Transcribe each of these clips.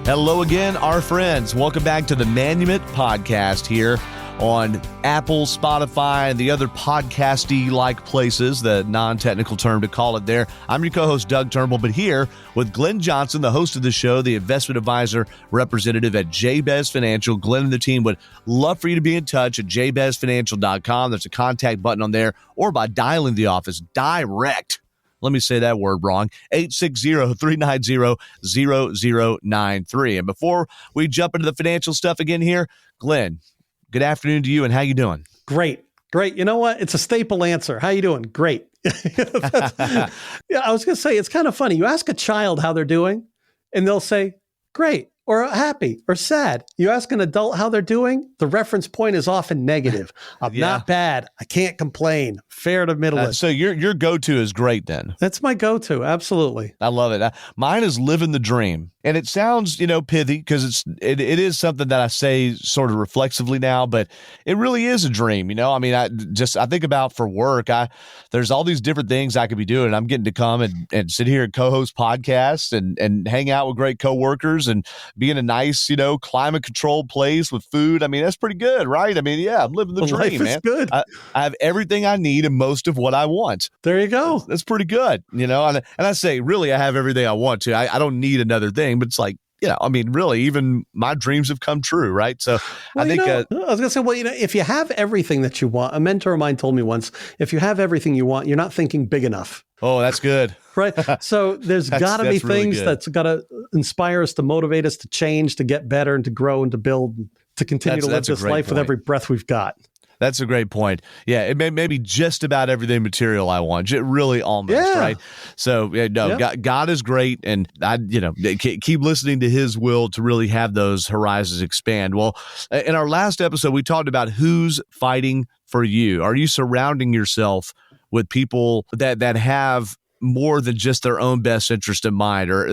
Hello again, our friends. Welcome back to the Manumit podcast here on Apple, Spotify, and the other podcasty-like places, the non-technical term to call it there. I'm your co-host, Doug Turnbull, but here with Glenn Johnson, the host of the show, the investment advisor representative at Jabez Financial. Glenn and the team would love for you to be in touch at jabezfinancial.com. There's a contact button on there, or by dialing the office direct. Let me say that word wrong, 860-390-0093. And before we jump into the financial stuff again here, Glenn, good afternoon to you, and how you doing? Great. You know what? It's a staple answer. How you doing? Great. I was going to say, it's kind of funny. You ask a child how they're doing, and they'll say, great, or happy, or sad. You ask an adult how they're doing, the reference point is often negative. I'm not bad. I can't complain. Fair to middle. So your go-to is great then. That's my go-to. Absolutely. I love it. Mine is living the dream. And it sounds, pithy because it is something that I say sort of reflexively now, but it really is a dream. I mean, I think about for work, there's all these different things I could be doing. I'm getting to come and sit here and co-host podcasts and hang out with great coworkers and be in a nice, climate controlled place with food. I mean, that's pretty good, right? I mean, yeah, I'm living the dream, life is man. Good. I have everything I need and most of what I want. There you go. That's pretty good, and I say, really, I have everything I want to. I don't need another thing. But it's like, really, even my dreams have come true, right? So I think I was going to say, if you have everything that you want, a mentor of mine told me once, if you have everything you want, you're not thinking big enough. Oh, that's good. Right. So there's got to be things that's got to inspire us, to motivate us to change, to get better, and to grow and to build, to continue to live this life with every breath we've got. That's a great point. Yeah, it may be just about everything material I want. Really, almost, right? So, God is great, and I, keep listening to His will to really have those horizons expand. Well, in our last episode, we talked about who's fighting for you. Are you surrounding yourself with people that have more than just their own best interest in mind, or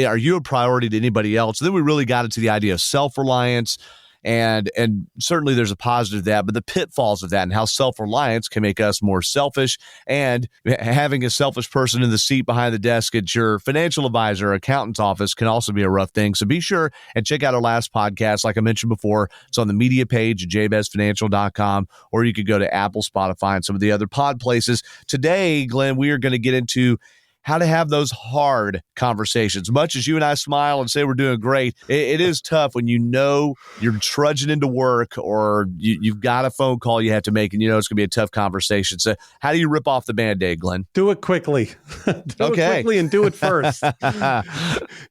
are you a priority to anybody else? And then we really got into the idea of self-reliance. And certainly there's a positive to that, but the pitfalls of that and how self-reliance can make us more selfish, and having a selfish person in the seat behind the desk at your financial advisor or accountant's office can also be a rough thing. So be sure and check out our last podcast. Like I mentioned before, it's on the media page at jabezfinancial.com, or you could go to Apple, Spotify, and some of the other pod places. Today, Glenn, we are going to get into how to have those hard conversations. Much as you and I smile and say we're doing great, it is tough when you're trudging into work, or you've got a phone call you have to make, and it's going to be a tough conversation. So how do you rip off the Band-Aid, Glenn? Do it quickly. It quickly and do it first.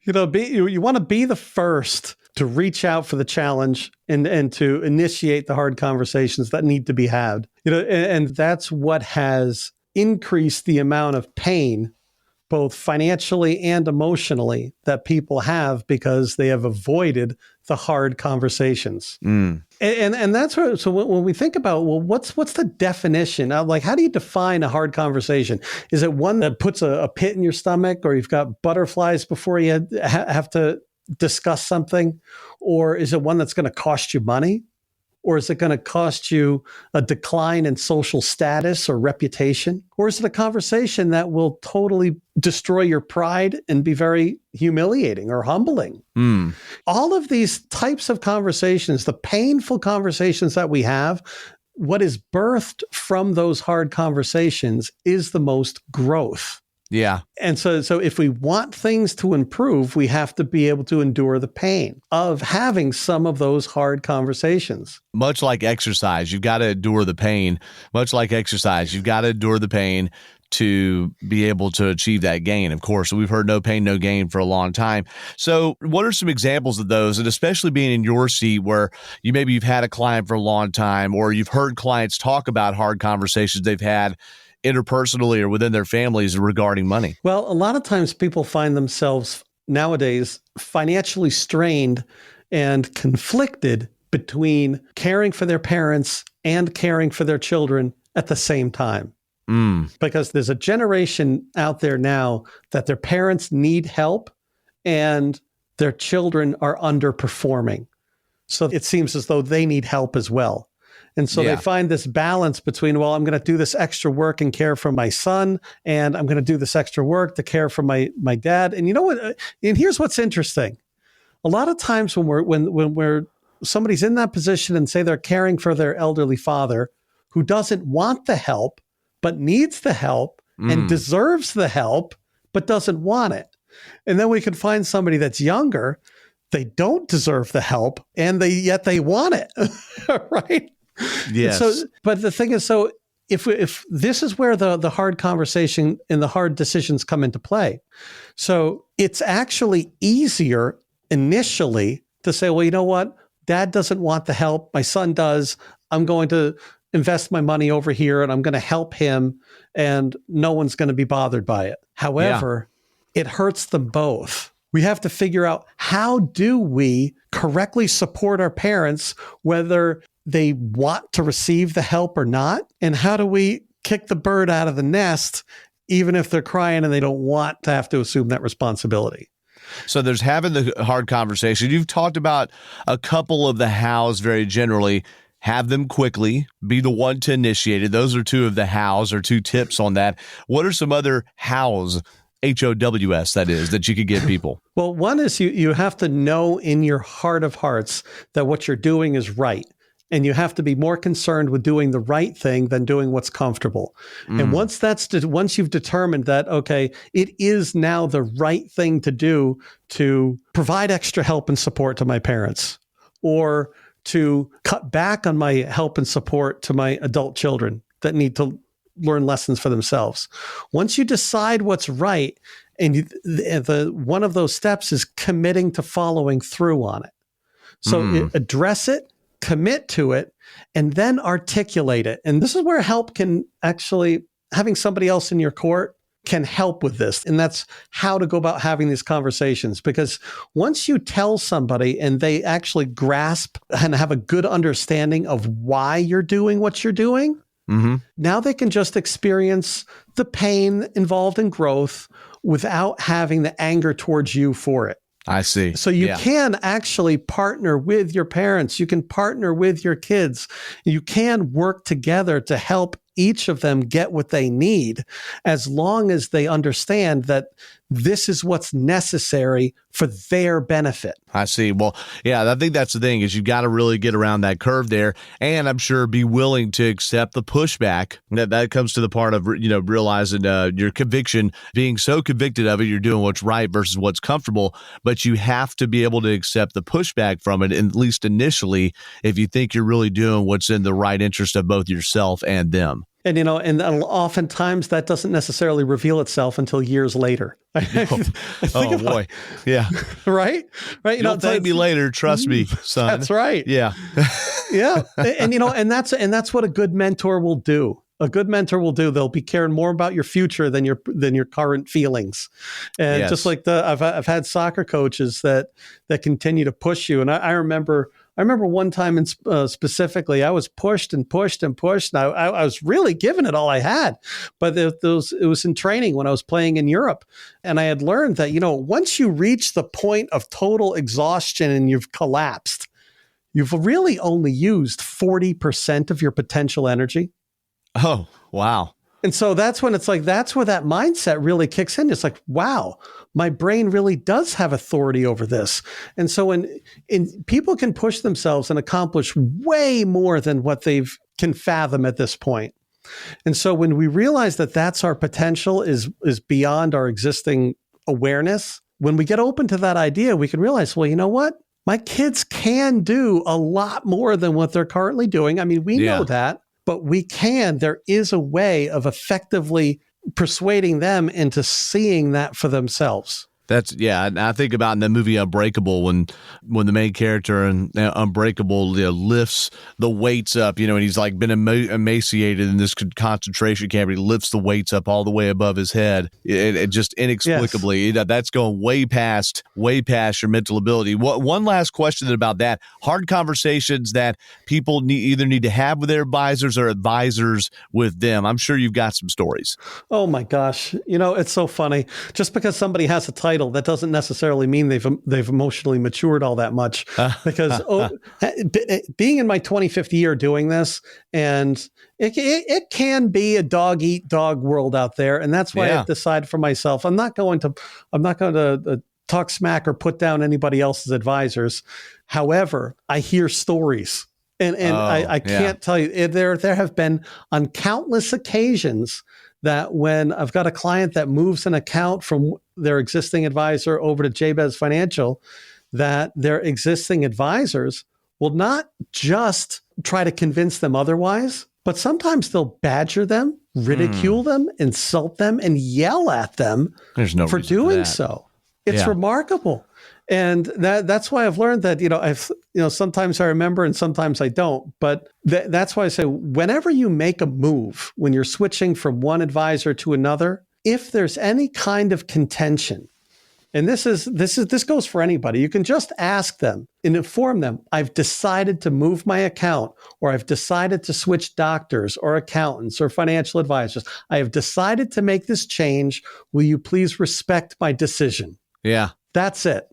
You want to be the first to reach out for the challenge and to initiate the hard conversations that need to be had. And that's what has increased the amount of pain, both financially and emotionally, that people have because they have avoided the hard conversations. And that's what, so when we think about, what's the definition of, how do you define a hard conversation? Is it one that puts a pit in your stomach, or you've got butterflies before you have to discuss something? Or is it one that's going to cost you money? Or is it going to cost you a decline in social status or reputation? Or is it a conversation that will totally destroy your pride and be very humiliating or humbling? All of these types of conversations, the painful conversations that we have, what is birthed from those hard conversations is the most growth. Yeah. And so if we want things to improve, we have to be able to endure the pain of having some of those hard conversations. Much like exercise, you've got to endure the pain. Much like exercise, you've got to endure the pain to be able to achieve that gain. Of course, we've heard no pain, no gain for a long time. So what are some examples of those? And especially being in your seat where you've had a client for a long time, or you've heard clients talk about hard conversations they've had interpersonally or within their families regarding money? Well, a lot of times people find themselves nowadays financially strained and conflicted between caring for their parents and caring for their children at the same time. Because there's a generation out there now that their parents need help and their children are underperforming. So it seems as though they need help as well. And so they find this balance between, I'm going to do this extra work and care for my son, and I'm going to do this extra work to care for my dad. And you know what? And here's what's interesting. a lot of times when somebody's in that position and say they're caring for their elderly father who doesn't want the help, but needs the help and deserves the help, but doesn't want it. And then we can find somebody that's younger, they don't deserve the help, and yet they want it, right? Yes. But the thing is, so if this is where the hard conversation and the hard decisions come into play. So it's actually easier initially to say, well, you know what? Dad doesn't want the help. My son does. I'm going to invest my money over here and I'm going to help him and no one's going to be bothered by it. However, it hurts them both. We have to figure out, how do we correctly support our parents, whether they want to receive the help or not? And how do we kick the bird out of the nest, even if they're crying and they don't want to have to assume that responsibility? So there's having the hard conversation. You've talked about a couple of the hows very generally. Have them quickly, be the one to initiate it. Those are two of the hows, or two tips on that. What are some other hows, HOWS, that is, that you could give people? Well, one is you have to know in your heart of hearts that what you're doing is right. And you have to be more concerned with doing the right thing than doing what's comfortable. And once you've determined that, okay, it is now the right thing to do to provide extra help and support to my parents, or to cut back on my help and support to my adult children that need to learn lessons for themselves. Once you decide what's right, and one of those steps is committing to following through on it. So address it, commit to it, and then articulate it. And this is where help can actually, having somebody else in your court can help with this. And that's how to go about having these conversations. Because once you tell somebody and they actually grasp and have a good understanding of why you're doing what you're doing, now they can just experience the pain involved in growth without having the anger towards you for it. I see. So you can actually partner with your parents. You can partner with your kids. You can work together to help each of them get what they need, as long as they understand that this is what's necessary for their benefit. I see. Well, yeah, I think that's the thing, is you got to really get around that curve there. And I'm sure be willing to accept the pushback. That comes to the part of, realizing your conviction, being so convicted of it, you're doing what's right versus what's comfortable. But you have to be able to accept the pushback from it, at least initially, if you think you're really doing what's in the right interest of both yourself and them. And, and oftentimes that doesn't necessarily reveal itself until years later. Oh boy. Yeah. Right? You'll thank me later. Trust me, son. That's right. Yeah. Yeah. And that's what a good mentor will do. A good mentor will do. They'll be caring more about your future than your current feelings. And just like I've had soccer coaches that continue to push you. And I remember one time specifically, I was pushed and pushed and pushed. And I was really giving it all I had. But it was in training when I was playing in Europe. And I had learned that, once you reach the point of total exhaustion and you've collapsed, you've really only used 40% of your potential energy. Oh, wow. And so that's when it's like, that's where that mindset really kicks in. It's like, wow, my brain really does have authority over this. And so when people can push themselves and accomplish way more than what they can fathom at this point. And so when we realize that that's our potential is beyond our existing awareness, when we get open to that idea, we can realize, well, you know what? My kids can do a lot more than what they're currently doing. I mean, we know that. But there is a way of effectively persuading them into seeing that for themselves. And I think about in the movie Unbreakable, when the main character in Unbreakable lifts the weights up, and he's like been emaciated in this concentration camp. He lifts the weights up all the way above his head. It just inexplicably, that's going way past your mental ability. One last question about that: hard conversations that people either need to have with their advisors or advisors with them. I'm sure you've got some stories. Oh my gosh, it's so funny. Just because somebody has a title, that doesn't necessarily mean they've emotionally matured all that much. Because being in my 25th year doing this, and it can be a dog eat dog world out there, and that's why I've decided for myself I'm not going to talk smack or put down anybody else's advisors. However, I hear stories. And I can't tell you, there have been on countless occasions that when I've got a client that moves an account from their existing advisor over to Jabez Financial, that their existing advisors will not just try to convince them otherwise, but sometimes they'll badger them, ridicule them, insult them, and yell at them for doing so. It's remarkable. And that's why I've learned that, sometimes I remember and sometimes I don't. But that's why I say, whenever you make a move, when you're switching from one advisor to another, if there's any kind of contention, and this goes for anybody, you can just ask them and inform them, I've decided to move my account, or I've decided to switch doctors or accountants or financial advisors. I have decided to make this change. Will you please respect my decision? Yeah. That's it.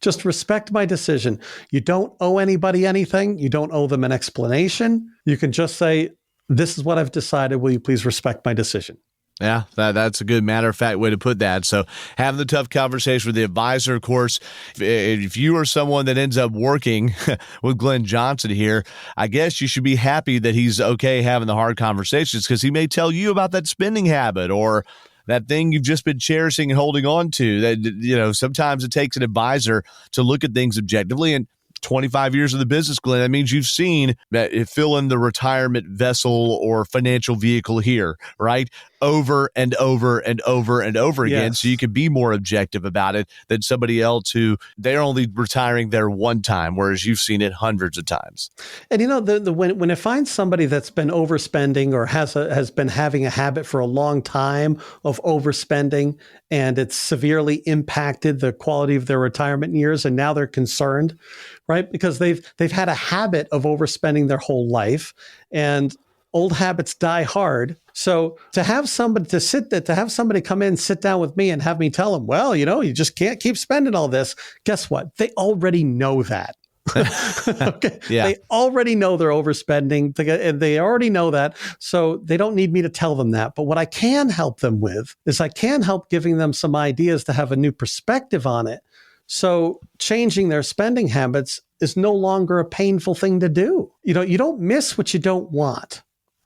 Just respect my decision. You don't owe anybody anything. You don't owe them an explanation. You can just say, this is what I've decided. Will you please respect my decision? Yeah, that's a good matter-of-fact way to put that. So having the tough conversation with the advisor, of course, if you are someone that ends up working with Glenn Johnson here, I guess you should be happy that he's okay having the hard conversations, because he may tell you about that spending habit or that thing you've just been cherishing and holding on to. That, sometimes it takes an advisor to look at things objectively. And 25 years of the business, Glenn, that means you've seen that fill in the retirement vessel or financial vehicle here, right? Over and over and over and over again. Yes. So you can be more objective about it than somebody else who they're only retiring there one time, whereas you've seen it hundreds of times. And when it finds somebody that's been overspending or has been having a habit for a long time of overspending, and it's severely impacted the quality of their retirement years, and now they're concerned, right? Because they've had a habit of overspending their whole life, and old habits die hard. So to have somebody come in, sit down with me and have me tell them, well, you just can't keep spending all this. Guess what? They already know that. Okay. Yeah. They already know they're overspending. They already know that. So they don't need me to tell them that. But what I can help them with is I can help giving them some ideas to have a new perspective on it. So changing their spending habits is no longer a painful thing to do. You don't miss what you don't want.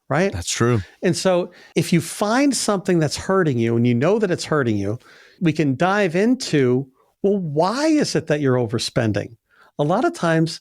Right? That's true. And so if you find something that's hurting you and you know that it's hurting you, we can dive into, well, why is it that you're overspending? A lot of times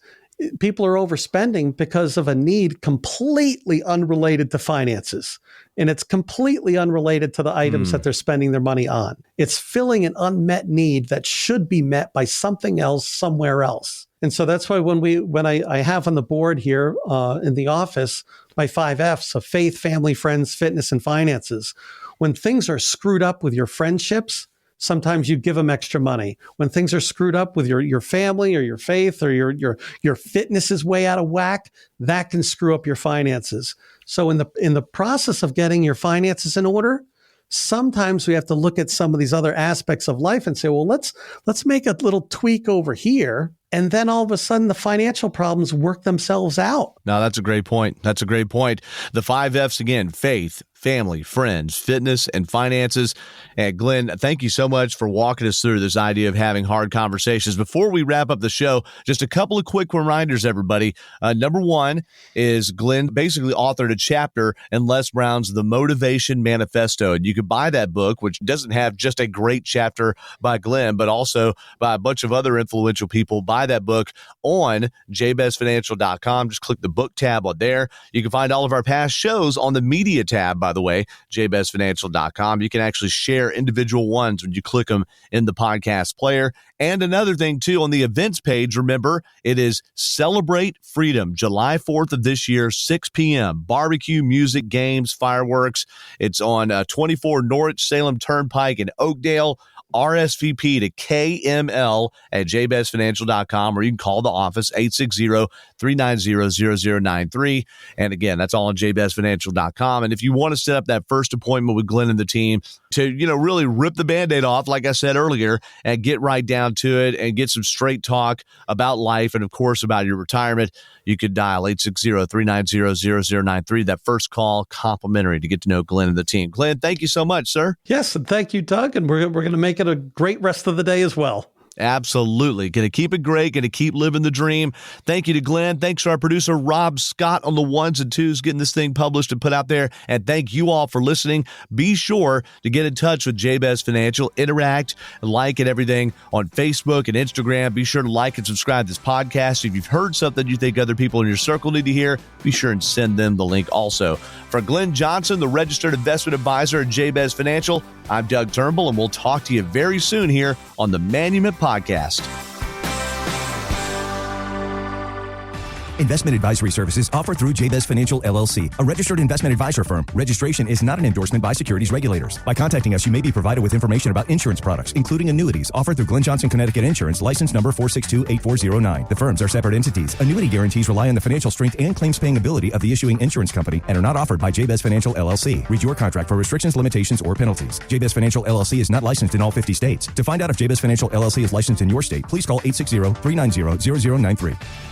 people are overspending because of a need completely unrelated to finances. And it's completely unrelated to the items that they're spending their money on. It's filling an unmet need that should be met by something else somewhere else. And so that's why when I have on the board here in the office, my 5 F's of faith, family, friends, fitness, and finances. When things are screwed up with your friendships, sometimes you give them extra money. When things are screwed up with your family or your faith or your fitness is way out of whack, that can screw up your finances. So in the process of getting your finances in order, sometimes we have to look at some of these other aspects of life and say, well, let's make a little tweak over here. And then all of a sudden, the financial problems work themselves out. No, that's a great point. That's a great point. The 5 F's again: faith, family, friends, fitness, and finances. And Glenn, thank you so much for walking us through this idea of having hard conversations. Before we wrap up the show, just a couple of quick reminders, everybody. Number one is Glenn basically authored a chapter in Les Brown's The Motivation Manifesto. And you can buy that book, which doesn't have just a great chapter by Glenn, but also by a bunch of other influential people. Buy that book on jabezfinancial.com. Just click the book tab on there. You can find all of our past shows on the media tab, by the way, jabezfinancial.com. You can actually share individual ones when you click them in the podcast player. And another thing, too, on the events page, remember, it is Celebrate Freedom, July 4th of this year, 6 p.m. Barbecue, music, games, fireworks. It's on 24 Norwich Salem Turnpike in Oakdale. RSVP to KML at jabezfinancial.com, or you can call the office 860-390-0093. And again, that's all on jabezfinancial.com. And if you want to set up that first appointment with Glenn and the team to, really rip the Band-Aid off, like I said earlier, and get right down to it and get some straight talk about life and, of course, about your retirement, you could dial 860-390-0093. That first call, complimentary, to get to know Glenn and the team. Glenn, thank you so much, sir. Yes, and thank you, Doug. And we're going to make it a great rest of the day as well. Absolutely. Going to keep it great. Going to keep living the dream. Thank you to Glenn. Thanks to our producer, Rob Scott, on the ones and twos, getting this thing published and put out there. And thank you all for listening. Be sure to get in touch with Jabez Financial. Interact, like, and everything on Facebook and Instagram. Be sure to like and subscribe to this podcast. If you've heard something you think other people in your circle need to hear, be sure and send them the link also. For Glenn Johnson, the registered investment advisor at Jabez Financial, I'm Doug Turnbull, and we'll talk to you very soon here on the Manumit Podcast. Investment advisory services offered through Jabez Financial, LLC, a registered investment advisor firm. Registration is not an endorsement by securities regulators. By contacting us, you may be provided with information about insurance products, including annuities, offered through Glenn Johnson, Connecticut Insurance, license number 4628409. The firms are separate entities. Annuity guarantees rely on the financial strength and claims-paying ability of the issuing insurance company and are not offered by Jabez Financial, LLC. Read your contract for restrictions, limitations, or penalties. Jabez Financial, LLC is not licensed in all 50 states. To find out if Jabez Financial, LLC is licensed in your state, please call 860-390-0093.